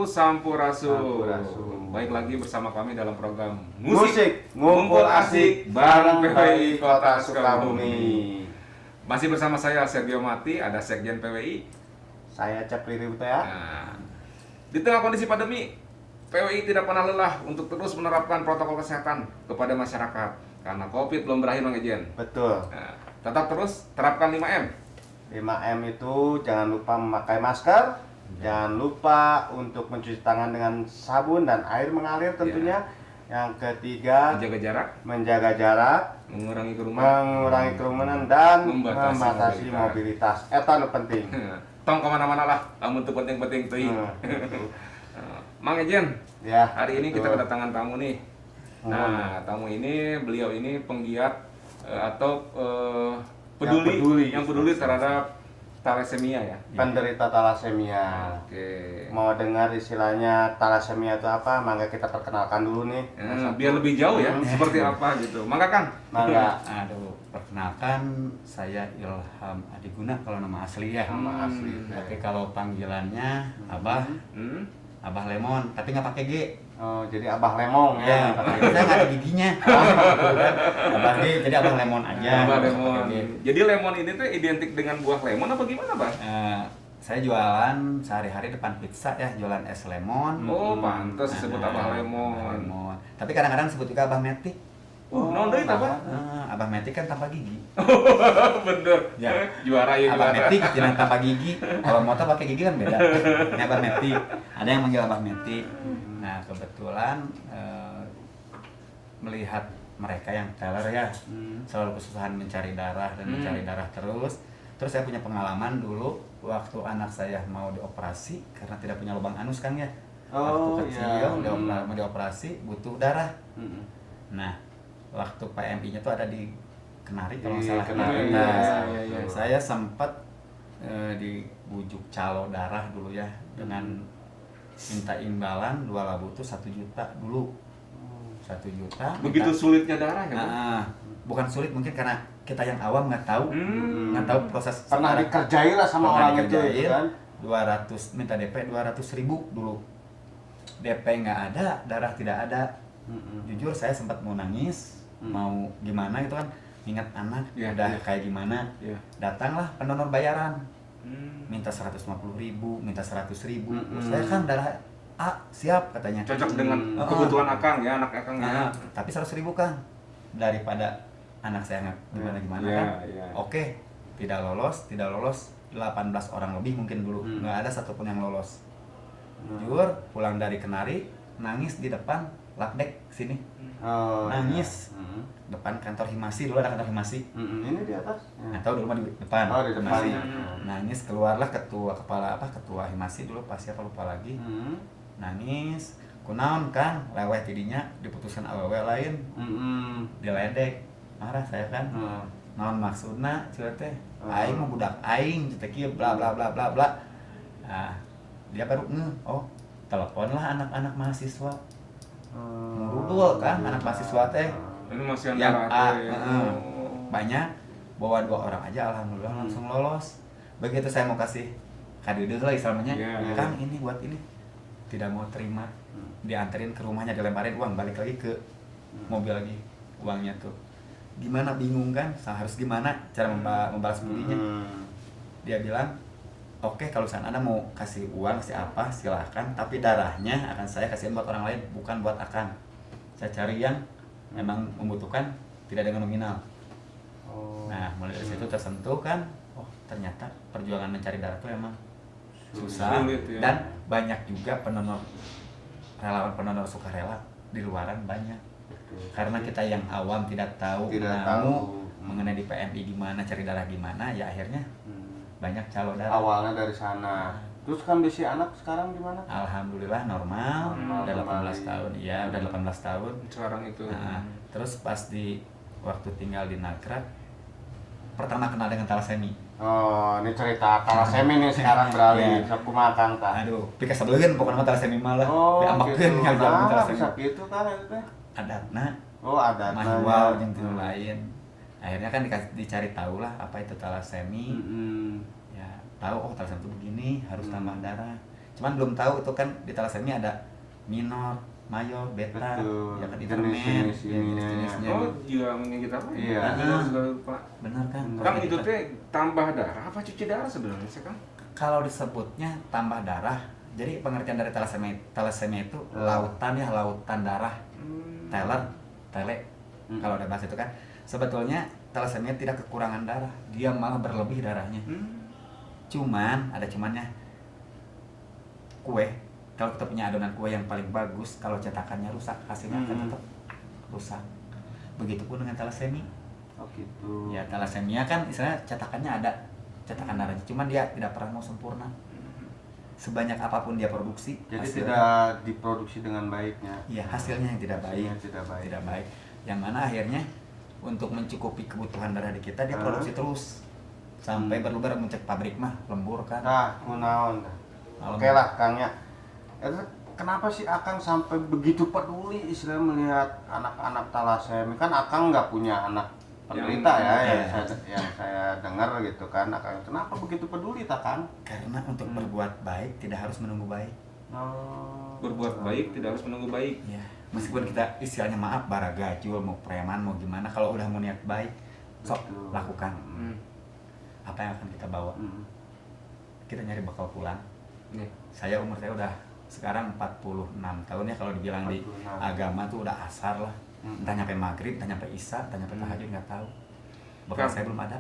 Sampurasun. Baik lagi bersama kami dalam program Musik Ngumpul Asik bareng PWI Kota Sukabumi. Masih bersama saya Sergio Mati, ada Sekjen PWI. Saya Cepri Ributea. Nah, di tengah kondisi pandemi, PWI tidak pernah lelah untuk terus menerapkan protokol kesehatan kepada masyarakat karena COVID belum berakhir, Bang Ejen. Betul. Nah, tetap terus terapkan 5M. 5M itu jangan lupa memakai masker, jangan lupa untuk mencuci tangan dengan sabun dan air mengalir tentunya. Yang ketiga, menjaga jarak, mengurangi kerumunan dan membatasi mobilitas. Eta nu penting. Tong kemana-mana lah, namun itu penting-penting tuh. Mang Ejen, ya, hari ini kita kedatangan tamu nih. Nah, tamu ini, beliau ini penggiat atau peduli terhadap thalassemia ya. Penderita thalassemia. Oke. Mau dengar istilahnya thalassemia itu apa? Mangga kita perkenalkan dulu nih. Biar lebih jauh ya, seperti apa gitu. Mangga Kang. Mangga. Aduh, perkenalkan saya Ilham Adiguna kalau nama asli ya. Nama asli. Tapi kalau panggilannya Abah, Abah Lemon, tapi nggak pakai G. Oh, jadi Abah Lemong Ya, saya nggak ada giginya. Abah G, jadi Abah Lemon aja. Abah Lemon. Jadi lemon ini tuh identik dengan buah lemon apa gimana, Bang? Saya jualan sehari-hari depan pizza ya, jualan es lemon. Oh, pantas disebut Abah Lemon. Tapi kadang-kadang sebut juga Abah Metik. Non deui apa? Abah Metik kan tanpa gigi. Bener. Ya. Juara ya Abah juara. Metik jangan tanpa gigi. Kalau motor pakai gigi kan beda. Ini Abah Metik. Ada yang manggil Abah Metik. Nah, kebetulan melihat mereka yang teller ya, selalu kesusahan mencari darah dan mencari darah terus. Terus saya punya pengalaman dulu waktu anak saya mau dioperasi karena tidak punya lubang anus kan ya. Waktu kecil mau dioperasi butuh darah. Nah, waktu PMI-nya tuh ada di Kenari kalau nggak salah. Saya sempat dibujuk calo darah dulu ya dengan minta imbalan 2 labu tuh 1 juta dulu. 1 juta. Begitu sulitnya darah ya? Bukan sulit, mungkin karena kita yang awam nggak tahu proses. Pernah dikerjain lah sama orang itu kan. 200 minta DP 200.000 dulu. DP nggak ada, darah tidak ada. Jujur saya sempat mau nangis, mau gimana gitu kan, ingat anak udah kayak gimana. Datanglah pendonor bayaran, minta 150.000, minta 100.000. Saya kan darah A, siap katanya. Cocok dengan kebutuhan Akang ya, anak Akang ya. Tapi 100.000 Kang, daripada anak saya nggak gimana kan. Oke, tidak lolos 18 orang lebih mungkin dulu, nggak ada satupun yang lolos. Jujur pulang dari Kenari, nangis di depan Labdek sini. Nangis depan kantor Himasi, dulu ada kantor Himasi. Ini di atas. Atau dulu mah di depan. Di depan. Nangis, keluarlah ketua Himasi dulu, pas siapa lupa lagi. Nangis, kunaon Kang, leweh tidinya diputuskan awewe lain. Diledek. Marah saya kan. Naon maksudna cenah teh? Aing mah budak aing teh kieu bla bla bla bla bla. Nah, dia baru teleponlah anak-anak mahasiswa. Ngurudul kan anak mahasiswa teh. Ini masih Yang A, banyak, bawa 2 orang aja alhamdulillah langsung lolos. Begitu saya mau kasih kadeudeung lah istilahnya, Kang ini buat ini, tidak mau terima. Dianterin ke rumahnya, dilemparin uang, balik lagi ke mobil lagi uangnya tuh. Gimana, bingung kan, harus gimana cara membalas budinya. Dia bilang, oke, kalau misalnya Anda mau kasih uang, kasih apa, silahkan. Tapi darahnya akan saya kasihin buat orang lain, bukan buat Akang. Saya cari yang memang membutuhkan, tidak dengan nominal. Nah, mulai dari situ tersentuh kan, ternyata perjuangan mencari darah itu emang susah. Sulit, ya. Dan banyak juga relawan-pendonor sukarela di luaran banyak. Karena kita yang awam tidak tahu mengenai di PMI gimana, cari darah gimana, ya akhirnya banyak calo darah. Awalnya dari sana. Terus kondisi anak sekarang gimana? Alhamdulillah normal, udah 18 tahun. Iya, udah 18 tahun. Sekarang itu. Nah, terus pas waktu tinggal di Nagrak, pertama kenal dengan thalassemia. Ini cerita thalassemia nih sekarang beralih. Sok kumaha Kang tah. Aduh, pika sabeuleun pokona mah thalassemia mah lah. Diambekeun Gitu. ngajarin thalassemia. Bisa gitu kan itu teh. Adatna. Adatna. Manual jeung tinu lain. Akhirnya kan dicari tahu lah apa itu thalassemia. Ya, tahu thalassemia itu begini, harus tambah darah. Cuman belum tahu itu kan di talasemia ada minor, mayor, beta, Betul. ya kan internet, Jenis-jenisnya. Oh, juga menyakit apa? Iya. Benar sekali, Pak. benar kan? Kang, itu teh tambah darah apa cuci darah sebenarnya sih, Kang? Kalau disebutnya tambah darah, jadi pengertian dari talasemia itu lautan ya, lautan darah, tele. Kalau ada bahasa itu kan, sebetulnya talasemia tidak kekurangan darah, dia malah berlebih darahnya. Cuman ada cumannya, kue. Kalau kita punya adonan kue yang paling bagus, kalau cetakannya rusak, hasilnya akan tetap rusak. Begitupun dengan talasemia. Oh gitu. Ya talasemia kan istilahnya cetakannya ada, cetakan darahnya, cuman dia tidak pernah mau sempurna. Sebanyak apapun dia produksi, Jadi hasilnya, tidak diproduksi dengan baiknya. ya hasilnya yang tidak baik, Hasilnya tidak baik. Yang mana akhirnya untuk mencukupi kebutuhan darah di kita dia produksi terus sampai berlebar mencek pabrik mah lembur kan. Nah, kunaon. Oke lah, Kang ya. Kenapa sih Akang sampai begitu peduli istilah melihat anak-anak talasemia? Kan Akang nggak punya anak penderita yang saya dengar gitu kan. Akang kenapa begitu peduli tak Kang? Karena untuk berbuat baik tidak harus menunggu baik. Berbuat baik tidak harus menunggu baik. Ya, meskipun kita istilahnya maaf bara gacul mau preman mau gimana, kalau udah mau niat baik sok lakukan. Apa yang akan kita bawa? Kita nyari bakal pulang. Saya umur saya udah sekarang 46 tahun ya, kalau dibilang 46. Di agama tuh udah asar lah. Entah nyampe maghrib, entah nyampe isya, entah nyampe tahajud, nggak tahu. Bahkan saya belum ada.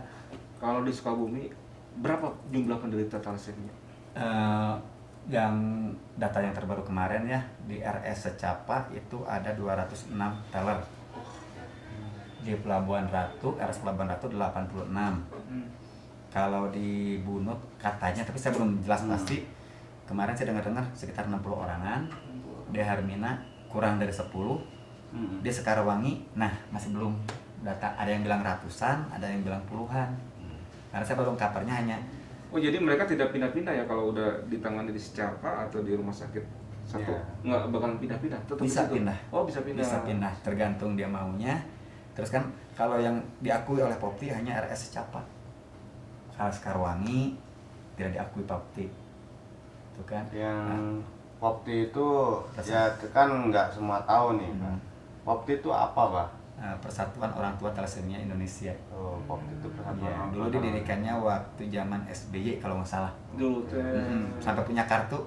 Kalau di Sukabumi berapa jumlah penderita talasemia? Yang data yang terbaru kemarin ya, di RS Secapa itu ada 206 teller. Di Pelabuhan Ratu, RS Pelabuhan Ratu 86. Kalau di Bunut katanya, tapi saya belum jelas pasti. Kemarin saya dengar sekitar 60 orangan. Di Hermina kurang dari 10. Di Sekarwangi, nah masih belum data. Ada yang bilang ratusan, ada yang bilang puluhan. Karena saya belum kabarnya hanya. Oh, jadi mereka tidak pindah-pindah ya kalau udah ditangani di Secapa atau di rumah sakit satu? Nggak bakalan pindah-pindah? Tetap Bisa itu? pindah. Oh, bisa pindah. Bisa pindah, tergantung dia maunya. Terus kan kalau yang diakui oleh Popti hanya RS Secapa. Kalau Sekarwangi tidak diakui Popti. Itu kan. Yang Popti itu ya kan nggak semua tahu nih. Popti itu apa, Pak? Persatuan Orang Tua Talasemia Indonesia. Oh, Popti itu persatuan. Ya, dulu didirikannya waktu zaman SBY kalau nggak salah. Dulu teh. Sampai punya kartu,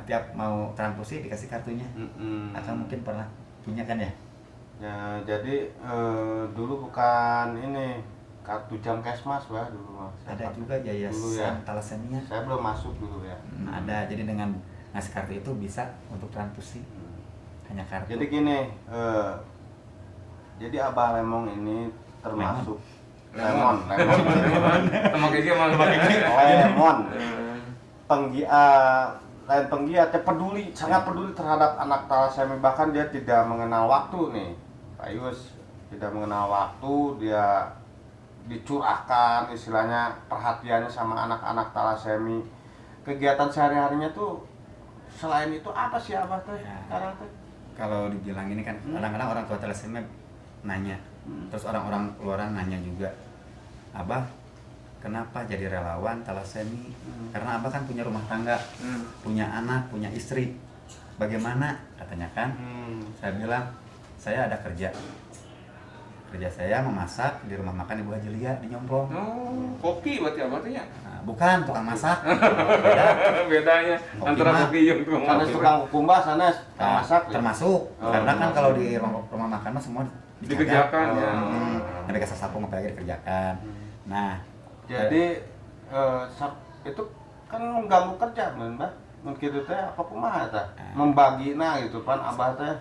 tiap mau transfusi dikasih kartunya. Atau mungkin pernah punya kan ya? Ya, jadi dulu bukan ini kartu Jamkesmas, Pak, dulu. Ada juga yayasan talasemia. Saya belum masuk dulu ya. Ada, jadi dengan ngasih kartu itu bisa untuk transfusi. Hanya kartu. Jadi gini, jadi Abah Lemong ini termasuk lemon. Lemon. Lain penggiat, ya peduli, sangat peduli terhadap anak talasemia, bahkan dia tidak mengenal waktu nih, Pak Yus, tidak mengenal waktu, dia dicurahkan istilahnya perhatiannya sama anak-anak talasemia. Kegiatan sehari-harinya tuh selain itu apa sih Abah tuh sekarang tuh? Kalau dibilang ini kan kadang-kadang orang tua talasemia nanya, terus orang-orang luaran nanya juga, Abah kenapa jadi relawan talasemia? Karena Abah kan punya rumah tangga, punya anak, punya istri, bagaimana katanya kan? Saya bilang saya ada kerja saya memasak di rumah makan Ibu Haji Lia di Nyomplong. Oh, koki berarti apa tuh ya? Nah, bukan tukang masak. Bedanya Koki antara mah. koki yang tukang Sana tukang kumbah, sana tukang masak. Termasuk. Karena kan kalau di rumah makan mah semua dikerjakan ya. Ada kasar sapu apalagi dikerjakan. Nah, jadi itu kan mengganggu kerja, Mbak. Mungkin itu teh apa kumaha teh? Membagina gitu kan Abah teh.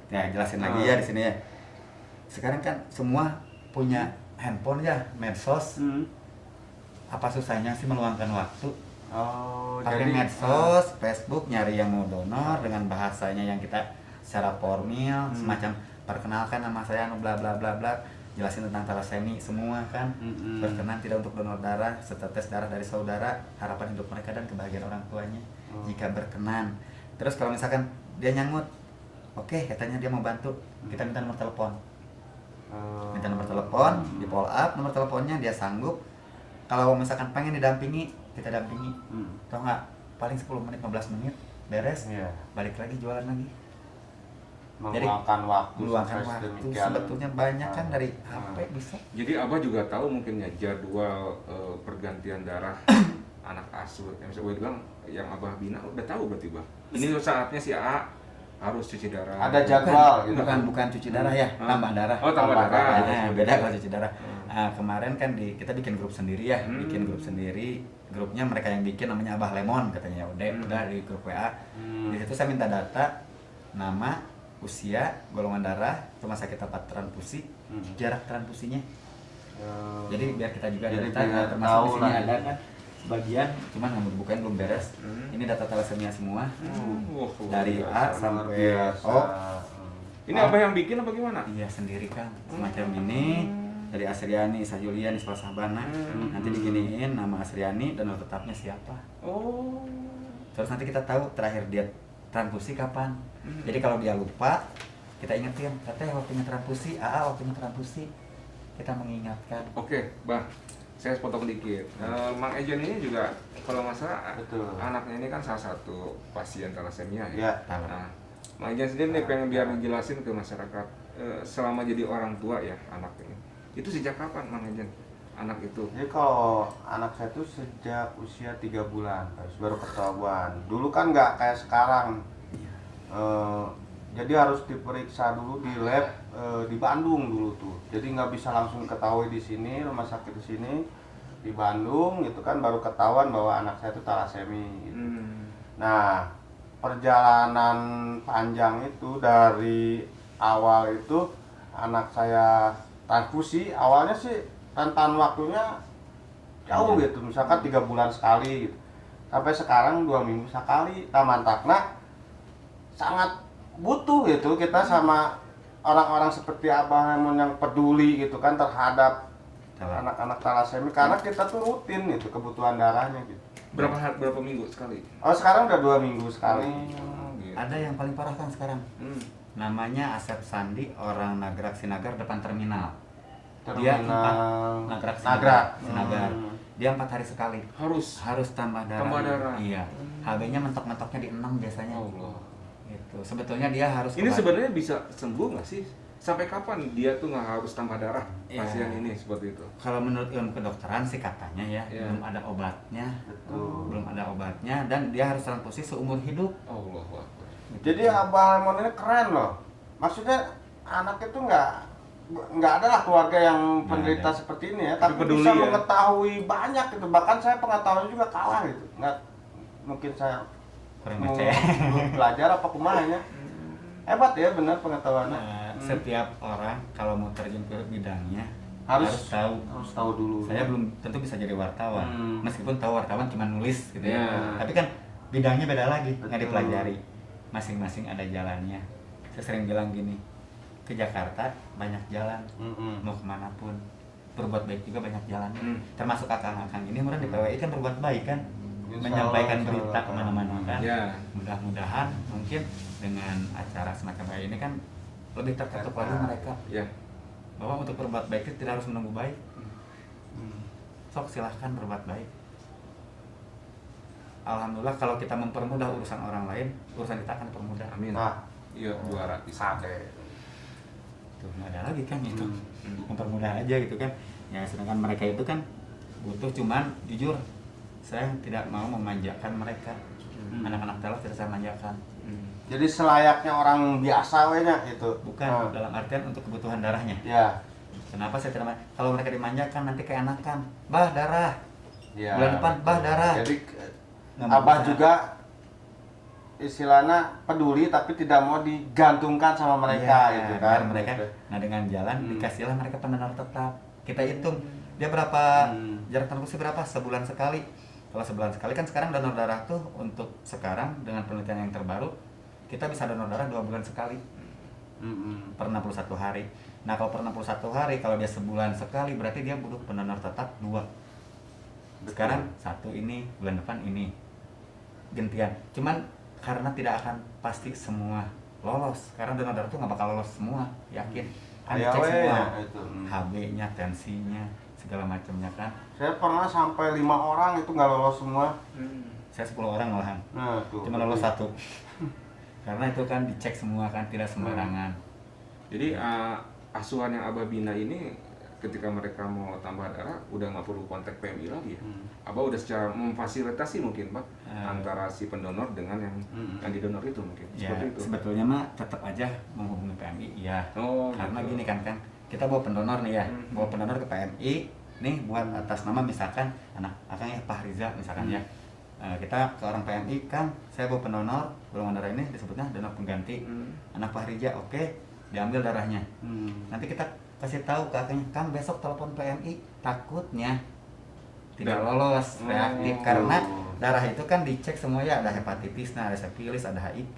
Ya jelasin lagi ya di sini ya. Sekarang kan semua punya handphone ya, medsos. Apa susahnya sih meluangkan waktu? Pakai medsos, Facebook, nyari yang mau donor dengan bahasanya yang kita secara formal, semacam perkenalkan nama saya, bla bla bla bla, jelasin tentang talasemia semua kan. Berkenan tidak untuk donor darah, setetes darah dari saudara, harapan hidup mereka dan kebahagiaan orang tuanya. Jika berkenan. Terus kalau misalkan dia nyangut, oke, katanya dia mau bantu, kita minta nomor telepon. Minta nomor telepon, di follow up nomor teleponnya, dia sanggup. Kalau misalkan pengen didampingi, kita dampingi. Atau enggak paling 10 menit 15 menit beres, Iya. balik lagi jualan lagi. Meluangkan waktu Meluangkan sampai waktu sedemikian. sebetulnya banyak kan dari Ah. HP bisa. Jadi Abah juga tahu mungkin ya jadwal pergantian darah anak asuh. Yang saya bilang yang Abah bina udah tahu berarti Bang. Ini saatnya si AA harus cuci darah. Ada jadwal gitu. Bukan cuci darah ya, tambah darah. Oh, tambah darah. Nah, beda kalau cuci darah. Nah, kemarin kan kita bikin grup sendiri ya, bikin grup sendiri. Grupnya mereka yang bikin namanya Abah Lemon katanya. Udah di grup WA. Di situ saya minta data, nama, usia, golongan darah, rumah sakit tempat transfusi, jarak transfusinya. Jadi biar kita juga ada Jadi data, biar termasuk tahu di sini lah. ada kan sebagian, cuman nggak bukain belum beres. Ini data thalassemia semua, dari A sampai biasa. O. Ini Abah yang bikin apa gimana? Iya sendiri kan, semacam ini dari Asriani, Sajulian, Isfal Sabana. Nanti diginiin nama Asriani dan nomor tetapnya siapa. Oh. Terus nanti kita tahu terakhir dia transfusi kapan. Jadi kalau dia lupa, kita ingetin, teteh waktunya transfusi, AA waktunya transfusi. Kita mengingatkan. Oke, Bang. Saya potong dikit. Mang Ejen ini juga kalau nggak salah Betul. anaknya ini kan salah satu pasien thalassemia ya. Ya. Nah, Mang Ejen sendiri nih pengen biar ngejelasin ke masyarakat selama jadi orang tua ya anak ini. Itu sejak kapan Mang Ejen anak itu? Jadi kalau anak saya tuh sejak usia 3 bulan baru ketahuan. Dulu kan nggak kayak sekarang. Jadi harus diperiksa dulu di lab di Bandung dulu tuh. Jadi nggak bisa langsung ketahui di sini, rumah sakit di sini di Bandung gitu kan baru ketahuan bahwa anak saya itu thalassemia gitu. Nah, perjalanan panjang itu dari awal itu anak saya transfusi, awalnya sih rentan waktunya jauh gitu, misalkan 3 bulan sekali gitu. Sampai sekarang 2 minggu sekali. Tamantakna sangat butuh gitu kita sama orang-orang seperti Abah Lemon yang peduli gitu kan terhadap anak-anak thalassemia karena kita tuh rutin itu kebutuhan darahnya gitu. Berapa minggu sekali? Oh sekarang udah 2 minggu sekali. Gitu. Ada yang paling parah kan sekarang. Namanya Asep Sandi, orang Nagrak Sinagar depan terminal. Dia Nagrak Sinagar. Dia 4 hari sekali. Harus tambah darah. Tambah darah. Iya. HB-nya mentok-mentoknya di 6 biasanya. Allah. Gitu. Sebetulnya dia harus Ini sebenarnya bisa sembuh nggak sih? Sampai kapan dia tuh nggak harus tambah darah Ya. pasien ini seperti itu? Kalau menurut ilmu kedokteran sih katanya ya, Ya. belum ada obatnya. Betul. Belum ada obatnya dan dia harus transfusi seumur hidup. Allah. Jadi Abah Lemon ini keren loh. Maksudnya anak itu nggak ada lah keluarga yang penderita seperti ini ya, tapi peduli bisa ya. mengetahui banyak gitu. Bahkan saya pengetahuannya juga kalah gitu. Nggak mungkin saya Kurang mau baca. belajar apa kumahnya. Hebat ya benar pengetahuannya. Setiap orang kalau mau terjun ke bidangnya Harus harus tahu. dulu. Saya belum tentu bisa jadi wartawan, meskipun tahu wartawan cuma nulis gitu ya. Ya. Tapi kan bidangnya beda lagi, nggak Betul. dipelajari. Masing-masing ada jalannya. Saya sering bilang gini, ke Jakarta banyak jalan, mau kemanapun. Berbuat baik juga banyak jalan. Termasuk akang-akang ini orang di PWI kan berbuat baik kan, Insya menyampaikan Allah, berita kemana-mana kan. Ya. Mudah-mudahan mungkin dengan acara semacam kayak ini kan lebih tertutup lagi mereka. Ya. Bahwa untuk berbuat baik itu tidak harus menunggu baik. Sok silahkan berbuat baik. Alhamdulillah kalau kita mempermudah urusan orang lain, urusan kita akan dipermudah. Amin. Nah, Iya, juara bisa. Tuh nggak ada lagi kan itu. Mempermudah aja gitu kan. Ya sedangkan mereka itu kan butuh cuman jujur. Saya tidak mau memanjakan mereka. Anak-anak telah tidak saya manjakan. jadi selayaknya orang biasa wehnya itu. Bukan dalam artian untuk kebutuhan darahnya. Ya. Kenapa saya tidak kalau mereka dimanjakan nanti keenakan. Bah darah. Ya. Bulan depan bah darah. Jadi Nggak Abah bisa. juga istilahnya peduli tapi tidak mau digantungkan sama mereka Iya, gitu biar kan. mereka Gitu. nah dengan jalan dikasihlah mereka pendonor tetap. Kita hitung dia berapa jarak transfusi berapa sebulan sekali. Kalau sebulan sekali kan sekarang donor darah tuh untuk sekarang dengan penelitian yang terbaru kita bisa donor darah 2 bulan sekali per 61 hari. Nah kalau per 61 hari kalau dia sebulan sekali berarti dia butuh pendonor tetap 2. Sekarang 1 ini bulan depan ini gantian. Cuman karena tidak akan pasti semua lolos karena donor darah tuh nggak bakal lolos semua yakin. Kan Ayawe dicek semua ya, itu. HB-nya, tensinya segala macamnya kan. Saya pernah sampai 5 orang itu nggak lolos semua. saya 10 orang malahan. Nah, tuh. Cuma lolos 1. Karena itu kan dicek semua kan, tidak sembarangan. Jadi asuhan yang Abah bina ini ketika mereka mau tambah darah udah nggak perlu kontak PMI lagi ya. Abah udah secara memfasilitasi mungkin Pak antara si pendonor dengan yang didonor itu mungkin. Ya, Seperti itu. sebetulnya mah tetap aja menghubungi PMI ya. Oh, Karena gitu. gini kan kita bawa pendonor nih ya, bawa pendonor ke PMI nih buat atas nama misalkan anak akang ya Pak Riza misalkan ya. Kita ke orang PMI kan, saya bawa pendonor golongan darah ini disebutnya donor pengganti. Anak Pak Riza, oke, diambil darahnya. Nanti kita kasih tahu ke akangnya, Kang besok telepon PMI, takutnya tidak lolos reaktif karena darah itu kan dicek semua ya, ada hepatitis, ada sifilis, ada HIV,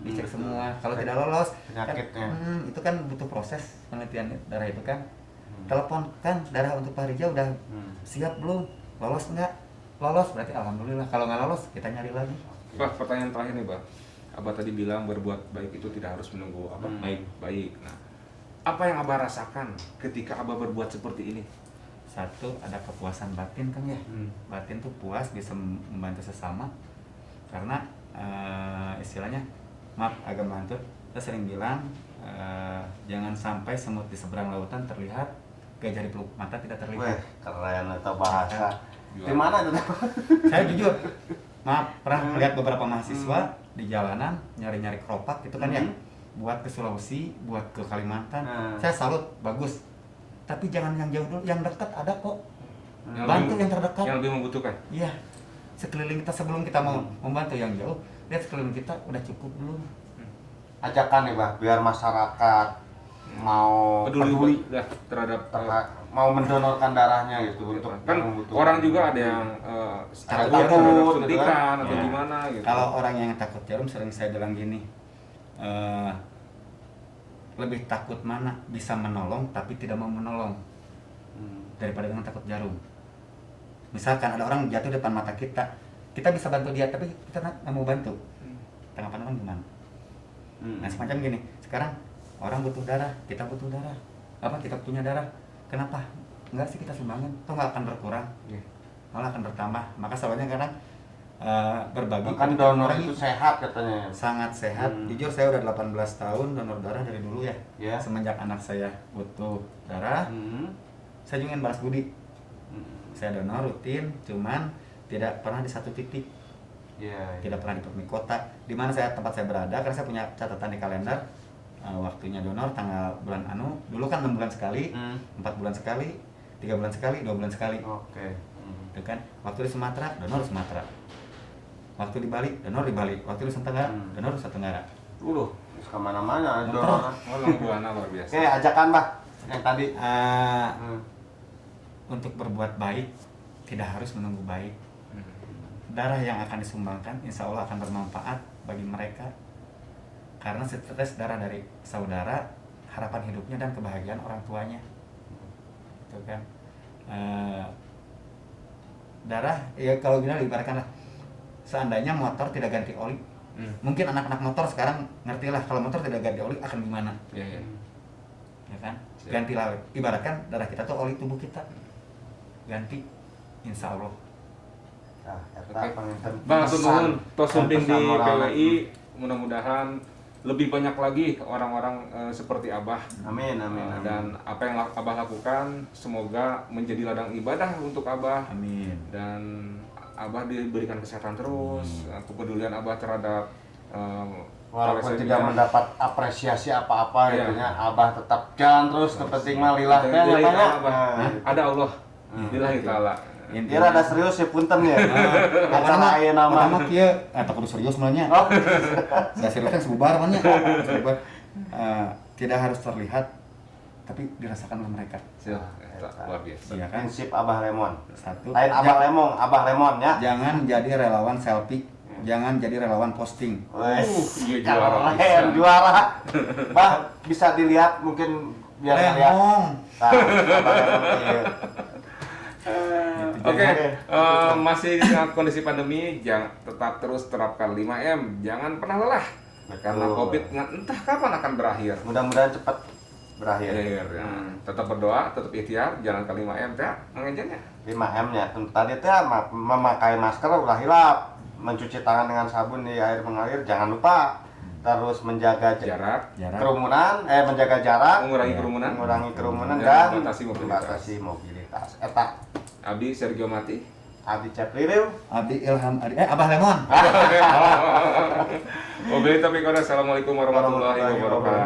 dicek semua. Kalau tidak lolos penyakitnya kan, itu kan butuh proses penelitian darah itu kan. Telepon kan darah untuk Pak Rija udah siap belum, lolos enggak? Lolos berarti alhamdulillah. Kalau nggak lolos kita nyari lagi. Pak, pertanyaan terakhir nih Pak. Abah tadi bilang berbuat baik itu tidak harus menunggu apa baik. Nah, apa yang Abah rasakan ketika Abah berbuat seperti ini? Satu, ada kepuasan batin kan ya. Batin tuh puas bisa membantu sesama. Karena istilahnya, maaf agak mantur, kita sering bilang jangan sampai semut di seberang lautan terlihat, gajah di peluk mata tidak terlihat. Weh, keren atau bahasa di mana itu? Saya jujur, maaf pernah melihat beberapa mahasiswa di jalanan nyari-nyari keropak gitu kan ya, buat ke Sulawesi, buat ke Kalimantan. Saya salut, bagus. Tapi jangan yang jauh dulu, yang dekat ada kok. Bantu yang terdekat. Yang lebih membutuhkan. Iya. Sekeliling kita sebelum kita mau membantu yang jauh, lihat sekeliling kita udah cukup belum. Ajakan nih Bah, biar masyarakat mau Peduli terhadap mau mendonorkan darahnya gitu untuk kan yang membutuhkan. orang juga ada yang takut terhadap gitu suntikan kan. atau Ya. gimana gitu. Kalau orang yang takut jarum sering saya bilang gini, lebih takut mana bisa menolong tapi tidak mau menolong daripada dengan takut jarum. Misalkan ada orang jatuh depan mata kita bisa bantu dia tapi kita nggak mau bantu. Tanggapan orang gimana? Nah semacam gini, sekarang orang butuh darah, kita butuh darah. Apa kita punya darah? Kenapa? Enggak sih kita sumbangin, toh nggak akan berkurang, malah akan bertambah. Maka soalnya kadang berbagi. Kan donor itu sehat katanya. Sangat sehat. Jujur saya udah 18 tahun donor darah dari dulu ya. Semenjak anak saya butuh darah, saya juga ingin balas budi. Saya donor rutin, cuman tidak pernah di satu titik. Tidak pernah di kota. Di mana tempat saya berada, karena saya punya catatan di kalender. Waktunya donor tanggal bulan dulu kan 6 bulan sekali, 4 bulan sekali, 3 bulan sekali, 2 bulan sekali. Oke. Itu kan waktu di Sumatera, donor Sumatera. Waktu di Bali, donor di Bali. Waktu di Nusa Tenggara, donor Nusa Tenggara. Kemana-mana donor. Orang buana luar biasa. Oke, ajakan Bah yang tadi. Untuk berbuat baik tidak harus menunggu baik. Darah yang akan disumbangkan insya Allah akan bermanfaat bagi mereka. Karena stres darah dari saudara, harapan hidupnya dan kebahagiaan orang tuanya. Itu kan. Darah, ya kalau gini ibaratkan lah, seandainya motor tidak ganti oli, mungkin anak-anak motor sekarang ngerti lah kalau motor tidak ganti oli akan gimana. Ya kan? Gantilah, ibaratkan darah kita tuh oli tubuh kita. Ganti, insya Allah. Bang, nuhun tos sunding di PWI, mudah-mudahan lebih banyak lagi orang-orang seperti Abah. Amin. Dan apa yang Abah lakukan semoga menjadi ladang ibadah untuk Abah. Amin. Dan Abah diberikan kesehatan terus, kepedulian Abah terhadap walaupun tidak mendapat apresiasi apa-apa gitu ya, Abah tetap jalan terus, kepenting mah lillah teh ada Allah. Lillahi taala. Dia rada serius ya punten ya. Acara aya nama. Pertama kieu eta kudu serius sebenarnya. Enggak serius kan sebubar mah nya. Tidak harus terlihat tapi dirasakan oleh mereka. Luar biasa. Iya kan? Prinsip Abah Lemon. Satu. Lain Abah Lemon ya. Jangan jadi relawan selfie. Jangan jadi relawan posting. Juara. Juara. Bah, bisa dilihat mungkin biar lihat. Abah Lemon. Oke, masih di tengah kondisi pandemi, tetap terus terapkan 5M, jangan pernah lelah. Karena COVID entah kapan akan berakhir. Mudah-mudahan cepat berakhir. Tetap berdoa, tetap ikhtiar, jalankan 5M ya, mengejarnya. 5M nya, tadi teh memakai masker ulah hilap. mencuci tangan dengan sabun di air mengalir, jangan lupa terus menjaga jarak, kerumunan, menjaga jarak, mengurangi kerumunan, dan membatasi mobilitas. Eta Abdi Sergio Mati, Abdi Cepliriu, Abdi Ilham Abah Lemon. Wabillahi taufiq wal hidayah. Assalamualaikum warahmatullahi wabarakatuh.